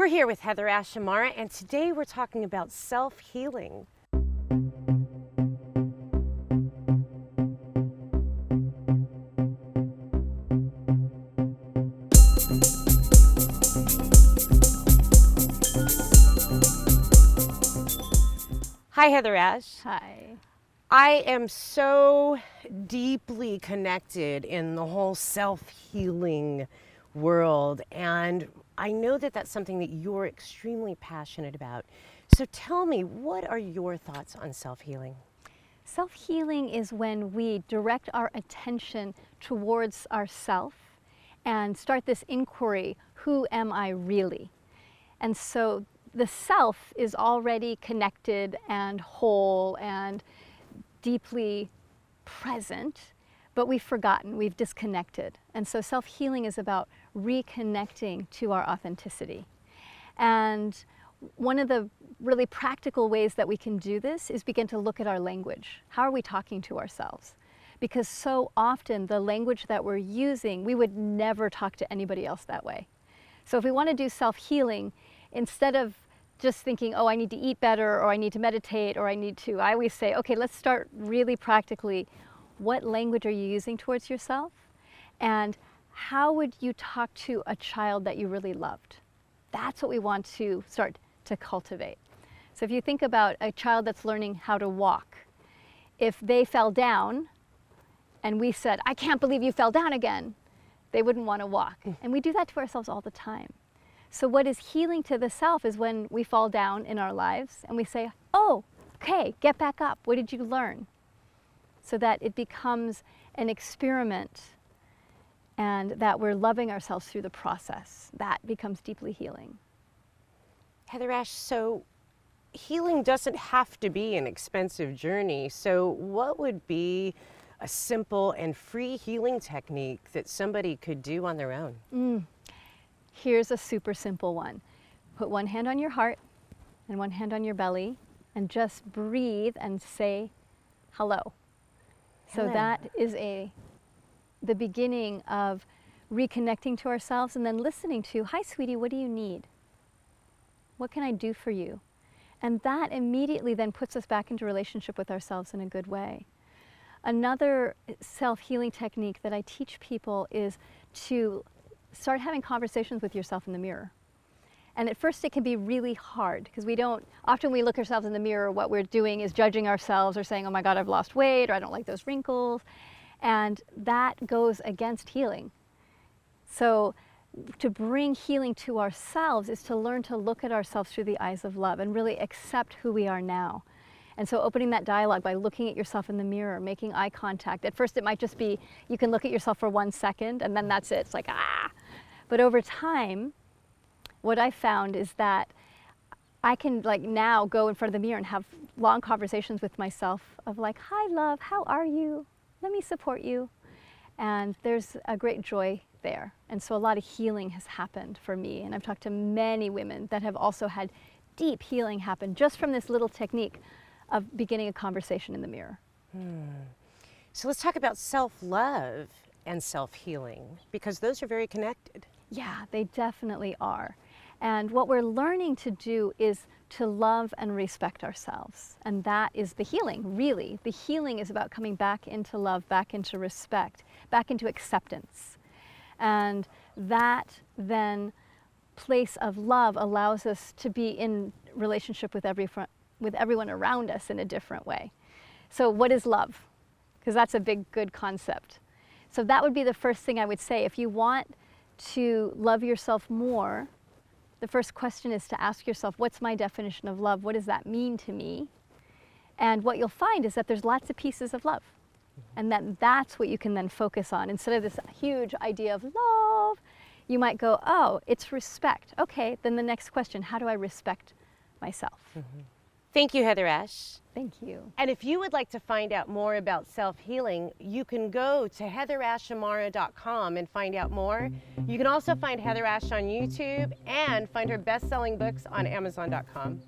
We're here with HeatherAsh Amara, and today we're talking about self-healing. Hi, HeatherAsh. Hi. I am so deeply connected in the whole self-healing world, and I know that that's something that you're extremely passionate about. So tell me, what are your thoughts on self-healing? Self-healing is when we direct our attention towards ourself and start this inquiry, who am I really? And so the self is already connected and whole and deeply present, but we've forgotten, we've disconnected. And so self-healing is about reconnecting to our authenticity. And one of the really practical ways that we can do this is begin to look at our language. How are we talking to ourselves? Because so often the language that we're using, we would never talk to anybody else that way. So if we want to do self-healing, instead of just thinking, oh, I need to eat better, or I need to meditate, or I always say, okay, let's start really practically. What language are you using towards yourself? And how would you talk to a child that you really loved? That's what we want to start to cultivate. So if you think about a child that's learning how to walk, if they fell down and we said, I can't believe you fell down again, they wouldn't want to walk. And we do that to ourselves all the time. So what is healing to the self is when we fall down in our lives and we say, oh, okay, get back up. What did you learn? So that it becomes an experiment and that we're loving ourselves through the process. That becomes deeply healing. HeatherAsh, so healing doesn't have to be an expensive journey. So what would be a simple and free healing technique that somebody could do on their own? Here's a super simple one. Put one hand on your heart and one hand on your belly and just breathe and say hello. So that is the beginning of reconnecting to ourselves and then listening to, hi sweetie, what do you need? What can I do for you? And that immediately then puts us back into relationship with ourselves in a good way. Another self-healing technique that I teach people is to start having conversations with yourself in the mirror. And at first it can be really hard because often we look ourselves in the mirror, what we're doing is judging ourselves or saying, oh my God, I've lost weight, or I don't like those wrinkles. And that goes against healing. So to bring healing to ourselves is to learn to look at ourselves through the eyes of love and really accept who we are now. And so opening that dialogue by looking at yourself in the mirror, making eye contact. At first it might just be, you can look at yourself for 1 second and then that's it. It's like, ah. But over time, what I found is that I can now go in front of the mirror and have long conversations with myself of like, hi love, how are you? Let me support you. And there's a great joy there. And so a lot of healing has happened for me. And I've talked to many women that have also had deep healing happen just from this little technique of beginning a conversation in the mirror. So let's talk about self-love and self-healing, because those are very connected. Yeah, they definitely are. And what we're learning to do is to love and respect ourselves. And that is the healing, really. The healing is about coming back into love, back into respect, back into acceptance. And that then place of love allows us to be in relationship with everyone around us in a different way. So what is love? Because that's a big, good concept. So that would be the first thing I would say. If you want to love yourself more, the first question is to ask yourself, what's my definition of love? What does that mean to me? And what you'll find is that there's lots of pieces of love. And that's what you can then focus on. Instead of this huge idea of love, you might go, oh, it's respect. Okay, then the next question, how do I respect myself? Thank you, HeatherAsh. Thank you. And if you would like to find out more about self-healing, you can go to HeatherAshAmara.com and find out more. You can also find HeatherAsh on YouTube and find her best-selling books on Amazon.com.